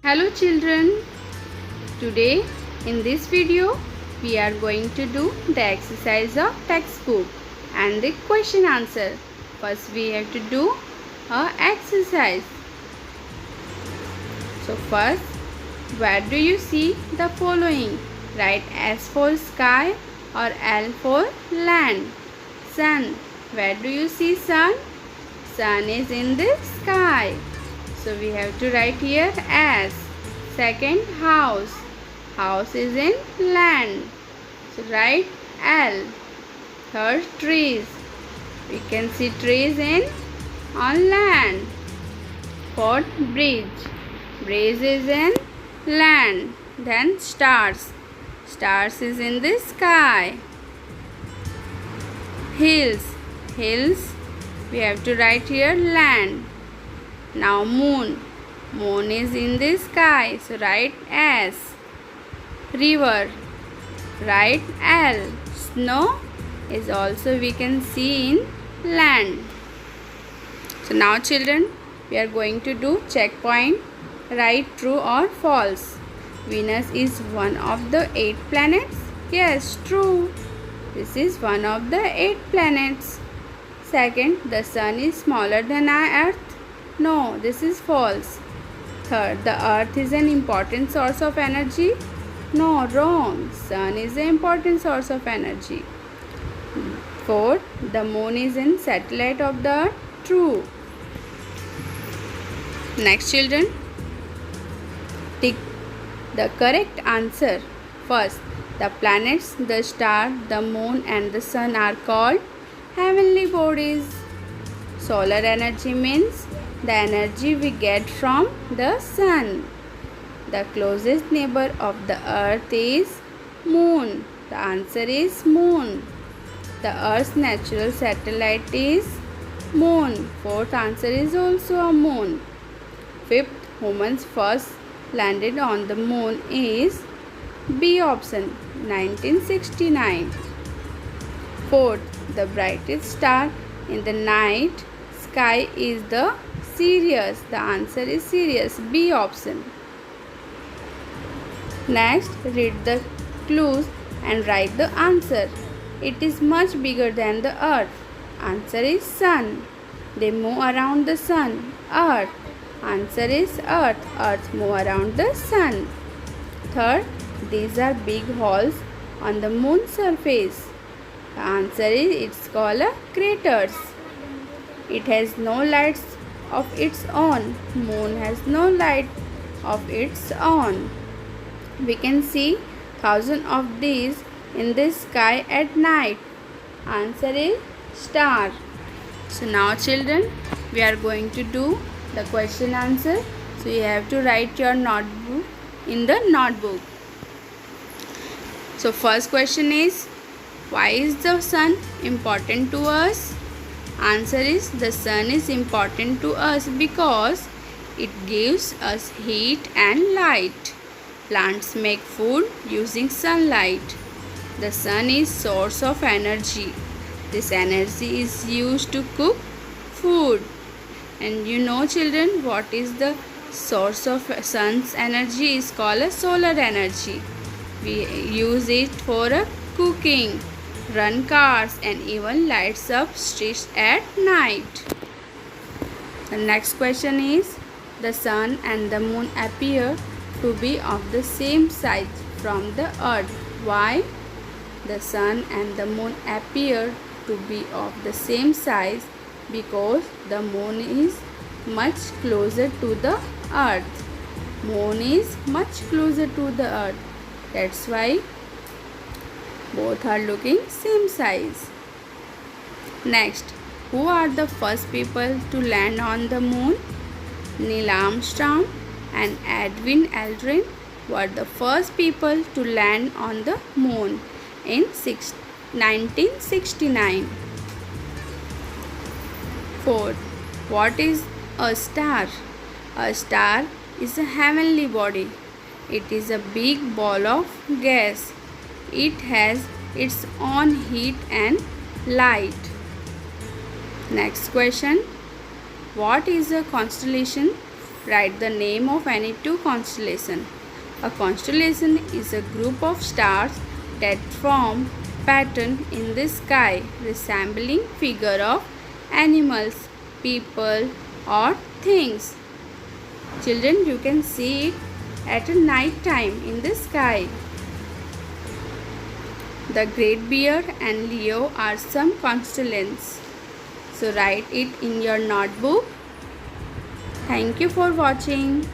Hello children, today in this video we are going to do the exercise of textbook and the question answer. First we have to do a exercise. So first, where do you see the following? Write S for sky or L for land. Sun, where do you see sun? Sun is in the sky. So we have to write here S. Second, house. House is in land. So write L. Third, trees. We can see trees on land. Fourth, bridge. Bridge is in land. Then stars. Stars is in the sky. Hills. Hills. We have to write here land. Now moon. Moon is in the sky. So write S. River. Write L. Snow is also we can see in land. So now children, we are going to do checkpoint. Write true or false. Venus is one of the 8 planets. Yes, true. This is one of the 8 planets. Second, the sun is smaller than our earth. No, this is false. Third, the earth is an important source of energy. No, wrong. Sun is an important source of energy. Fourth, the moon is a satellite of the earth. True. Next children, tick the correct answer. First, the planets, the star, the moon and the sun are called heavenly bodies. Solar energy means the energy we get from the sun. The closest neighbor of the earth is moon. The answer is moon. The earth's natural satellite is moon. Fourth answer is also a moon. Fifth, humans first landed on the moon is B option, 1969. Fourth, the brightest star in the night sky is the Sirius. The answer is Sirius, B option. Next, read the clues and write the answer. It is much bigger than the earth. Answer is sun. They move around the sun. Earth. Answer is earth. Earth move around the sun. Third, these are big holes on the moon's surface. The answer is it's called craters. It has no lights of its own. Moon has no light of its own. We can see thousands of these in the sky at night. Answer is star. So now children, we are going to do the question answer. So you have to write your notebook in the notebook. So first question is, why is the sun important to us? Answer is, the sun is important to us because it gives us heat and light. Plants make food using sunlight. The sun is source of energy. This energy is used to cook food. And you know children, what is the source of sun's energy is called a solar energy. We use it for cooking, run cars and even lights up streets at night. The next question is, the sun and the moon appear to be of the same size from the earth. Why? The sun and the moon appear to be of the same size because the moon is much closer to the earth. Moon is much closer to the earth. That's why both are looking same size. Next, who are the first people to land on the moon? Neil Armstrong and Edwin Aldrin were the first people to land on the moon in 1969. Fourth, what is a star? A star is a heavenly body. It is a big ball of gas. It has its own heat and light. Next question, what is a constellation? Write the name of any two constellations. A constellation is a group of stars that form pattern in the sky resembling figure of animals, people or things. Children, you can see it at night time in the sky. The Great Bear and Leo are some constellations. So write it in your notebook. Thank you for watching.